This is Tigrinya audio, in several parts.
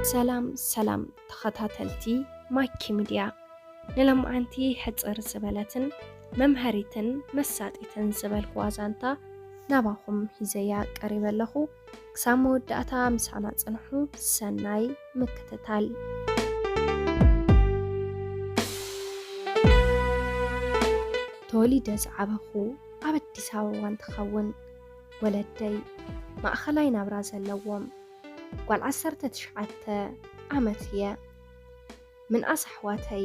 ሰላም ተኸታተልቲ ማይኪ ሚድያ ንለምዓንቲ ሕፅር ዝበለትን መምሃሪትን መሳጢትን ዝበልኩ ዋዛንታ ናባኹም ሂዘያ ቀሪበ ኣለኹ። ክሳብ መወዳእታ ምሳና ጽንሑ ሰናይ ምክትታል። ተወሊደ ዝዓበኹ ኣብ ኣዲስ ኣበባ እንትኸውን ወለደይ ማእኸላይ ናብራ ዘለዎም ጓል 19 ዓመት እየ። ምን ኣስሕዋተይ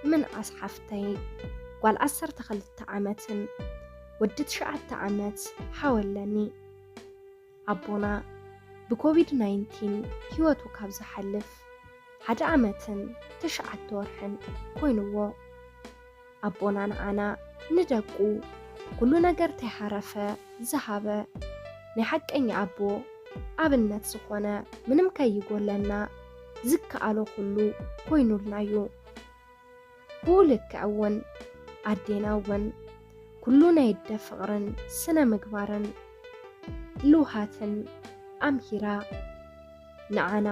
ምን ኣስሓፍተይ ጓል 12 ዓመትን ወዲ 9 ዓመት ሓወለኒ። ኣቦና ብኮቪድ-19 ህይወቱ ካብ ዝሓልፍ 1 ዓመትን 9 ወርሕን ኮይኑዎ ኣቦና ንኣና ንደቁ ኩሉ ነገር ተይሓረፈ ዝሃበ ናይ ሓቀኛ ኣቦ ኣብነት ዝኾነ ምንም ከይጎለና ዝከኣሎ ኩሉ ኮይኑልናዩ። ብኡልክዕ እውን ኣዴና እውን ኩሉ ናይ ደ ፍቕርን ስነ ምግባርን ልውሃትን ኣምሂራ ንዓና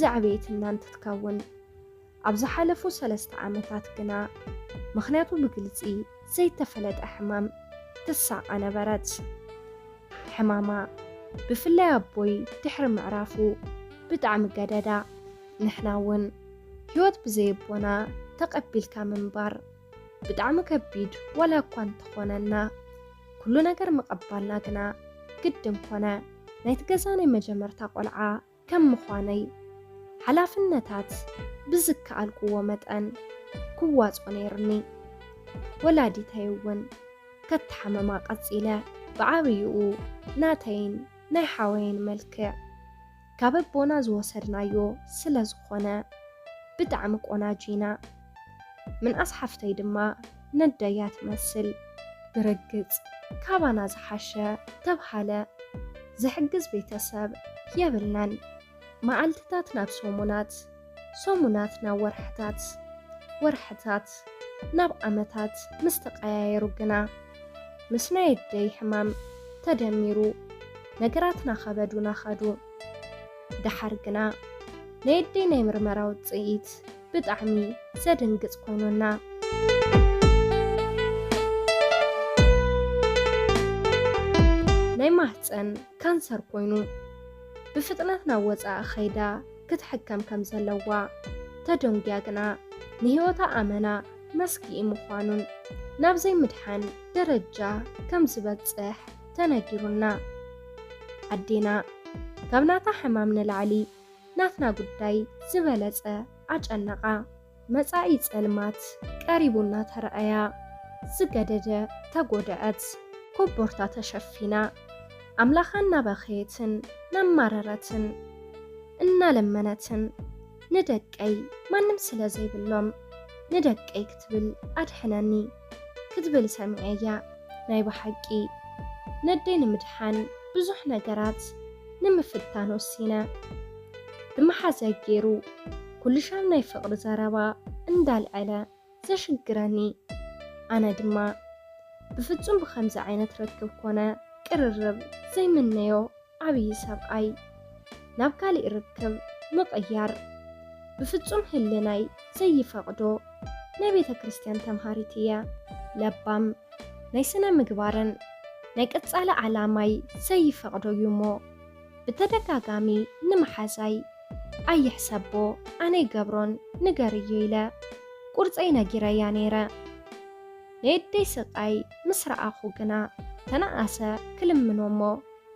ዘዕቤትና እንትትከውን ኣብ ዝሓለፉ 3 ዓመታት ግና ምኽንያቱ ብግልፂ ዘይተፈለጠ ሕማም ትሳቃ ነበረት። ሕማማ ብፍላይ ኣቦይ ድሕሪ ምዕራፉ ብጣዕሚ ገደዳ። ንሕና እውን ህይወት ብዘይቦና ተቐቢልካ ምንባር ብጣዕሚ ከቢድ ወላ እኳ እንተኾነና ኩሉ ነገር መቐባልና ግና ግድን ኮነ። ናይቲ ገዛ ናይ መጀመርታ ቆልዓ ከም ምዃነይ ሓላፍነታት ብዝከኣልክዎ መጠን ክዋፅኦ ነይሩኒ። ወላዲተይ እውን ከተሓመማ ቀፂለ ብዓብይኡ ናተይን ናይ ሓወይን መልክዕ ካብ ኣቦና ዝወሰድናዮ ስለ ዝኾነ ብጣዕሚ ቆናጂና። ምን ኣስሓፍተይ ድማ ነደያ ትመስል ብርግጽ ካባና ዝሓሸ ተብሃለ ዝሕግዝ ቤተሰብ የብልናን። መዓልትታት ናብ ሰሙናት፣ ሰሙናት ናብ ወርሕታት፣ ወርሕታት ናብ ዓመታት ምስ ተቀያየሩ ግና ምስ ናይ ኣደይ ሕማም ተደሚሩ ነገራትና ኸበዱና ኸዱ። ድሓር ግና ናይ ኣደይ ናይ ምርመራ ውፅኢት ብጣዕሚ ዘድንግጽ ኮይኑና ናይ ማህፀን ካንሰር ኮይኑ ብፍጥነት ናብ ወፃኢ ኸይዳ ክትሕከም ከም ዘለዋ ተደንግያ ግና ንህይወታ ኣመና መስጊኢ ምዃኑን ናብ ዘይምድሓን ደረጃ ከም ዝበጽሕ ተነጊሩና። ኣዴና ካብ ናታ ሕማም ንላዕሊ ናትና ጉዳይ ዝበለጸ ኣጨነቓ። መጻኢ ጸልማት ቀሪቡና ተረአያ ዝገደደ ተጎድዐት ኮቦርታ ተሸፊና ኣምላኻ እናበኸየትን ናማረረትን እናለመነትን ንደቀይ ማንም ስለ ዘይብሎም ንደቀይ ክትብል ኣድሕነኒ ክትብል ሰሚዐያ። ናይ ብሓቂ ነደይ ንምድሓን ብዙሕ ነገራት ንምፍታን ወሲነ ብመሓዘይ ገይሩ ኩሉ ሻብ ናይ ፍቕሪ ዘረባ እንዳልዐለ ዘሽግረኒ። ኣነ ድማ ብፍጹም ብኸምዚ ዓይነት ርክብ ኮነ ቅርርብ ዘይምነዮ ዓብይ ሰብኣይ ናብ ካሊእ ርክብ ምቕያር ብፍጹም ህልናይ ዘይፈቕዶ ናይ ቤተ ክርስቲያን ተምሃሪት እየ። ለባም ናይ ስነ ምግባርን ናይ ቀጻለ ዓላማይ ዘይፈቕዶ እዩ እሞ ብተደጋጋሚ ንምሓዛይ ኣይሕሰቦ ኣነይ ገብሮን ንገርዮ ኢለ ቁርፀይ ነጊረያ ነይረ። ናይ ኣደይ ስቃይ ምስ ረኣኹ ግና ተነኣሰ ክልምኖ እሞ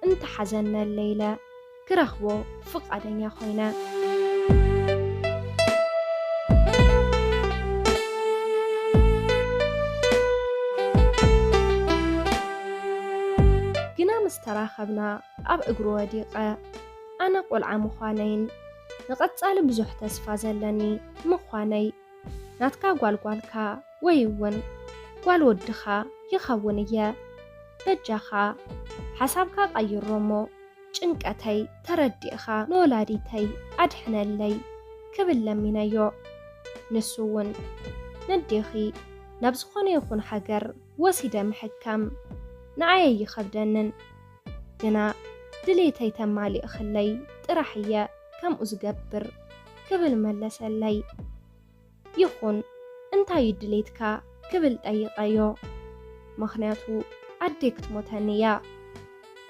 እንተሓዘነለ ኢለ ክረኽቦ ፍቓደኛ ኮይነ። ግና ምስ ተራኸብና ኣብ እግሩ ወዲቐ ኣነ ቆልዓ ምዃነይን ንቐጻሊ ብዙሕ ተስፋ ዘለኒ ምዃነይ ናትካ ጓልጓልካ ወይ እውን ጓል ወድኻ ይኸውን እየ በጃኻ ሓሳብካ ቀይሮ እሞ ጭንቀተይ ተረዲእኻ ንወላዲተይ ኣድሕነለይ ክብል ለሚነዮ። ንሱ እውን ነዴኺ ናብ ዝኾነ ይኹን ሃገር ወሲደ ምሕካም ንዓየ ይኸብደንን ግና ድሌተይ ተማሊእ ኽለይ ጥራሕ እየ ከምኡ ዝገብር كبل ملسلي يخون انتاي دليتكا كبل طيقايو مخنياتو عدي كتموتنيا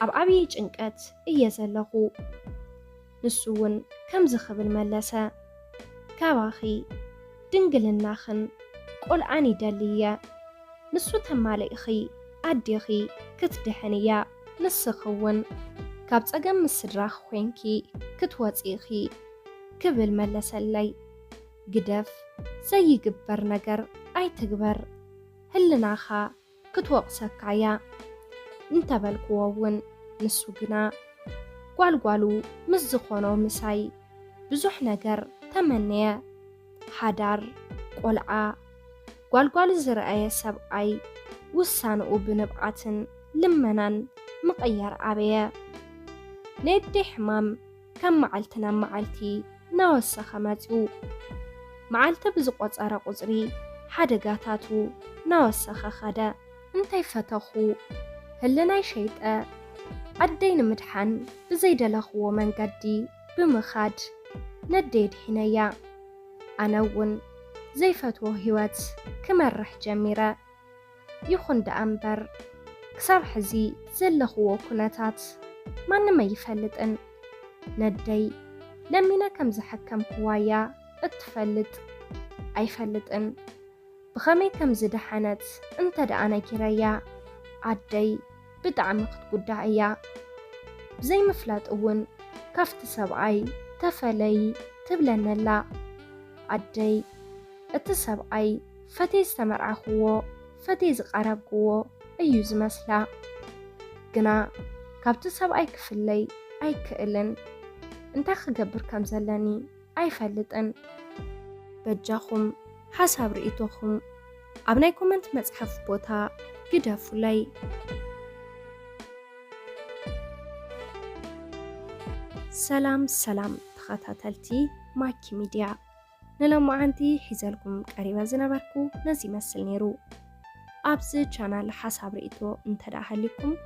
أب عبي جنكت إيزلغو نسوون كم زخبل ملسا كاواخي دنقل الناخن قول عني دالية نسو تمالي إخي عديخي كتدحنيا نسخون كابت أقام السراخ خوينكي كتواتيخي كبل ملسلي قدف زي قبر نقر أي تقبر هلناخا كتوقسك عيا انتبالكوون نسوقنا قوالو مزخونو مساي بزح نقر تمنيا حدار قلعا قوالو زرعي سبعي وسانو بنبعاتن لمنان مقير عبيا نيدي حمام كم معلتنا معلتي ناوسخ ماتو معلت بزقوت أرى قزري حدقاتاتو ناوسخ خدا انتي فتخو هلناي شيطة عدين مدحن بزيد لخو من قدي بمخاد نديد حنايا أناون زي فتوه هوات كمرح جميرة يخون دا أنبر كساب حزي زلخو كناتات ما نما يفلتن ندي لمينا كم زحكم قوايا اتفلت أي فلتن بخمي كم زدحنت انت دا أنا كرايا عدي بدعمقت قدعيا بزي مفلات أون كافت سبعي تفلي تبلن لا عدي التسبعي فتي استمر أخوه فتي زقرب قوه أيوز مسلا قنا كافت سبعي كفلي أي كإلن انت خقبر كم زلاني أي فلتن بجاخم حساب رئيتوخم أبناي كومنت مصحف بوتا قدافو لي سلام تخاتاتلتي ماكي ميديا نلمو عندي حيزالكم قريبا زنباركو نزي مسل نيرو أبزي چانال حساب رئيتو انتداها لكم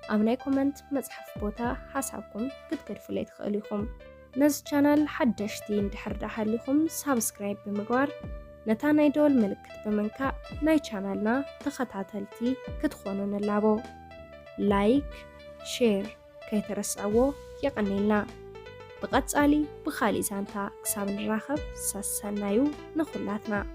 أبناي كومنت مصحف بوتا حسابكم قدقدفو لي تخليكم نز چانال حدشتي اندحرداها لكم سابسكرايب بمقوار نتا ناي دول ملكت بمنكا ناي چانالنا تخاتاتلتي كتخونون اللابو لايك شير كيترسعوو يقنيلنا بقصالي بخالي زانتا كساب نراخب ساسانايو نخلاتنا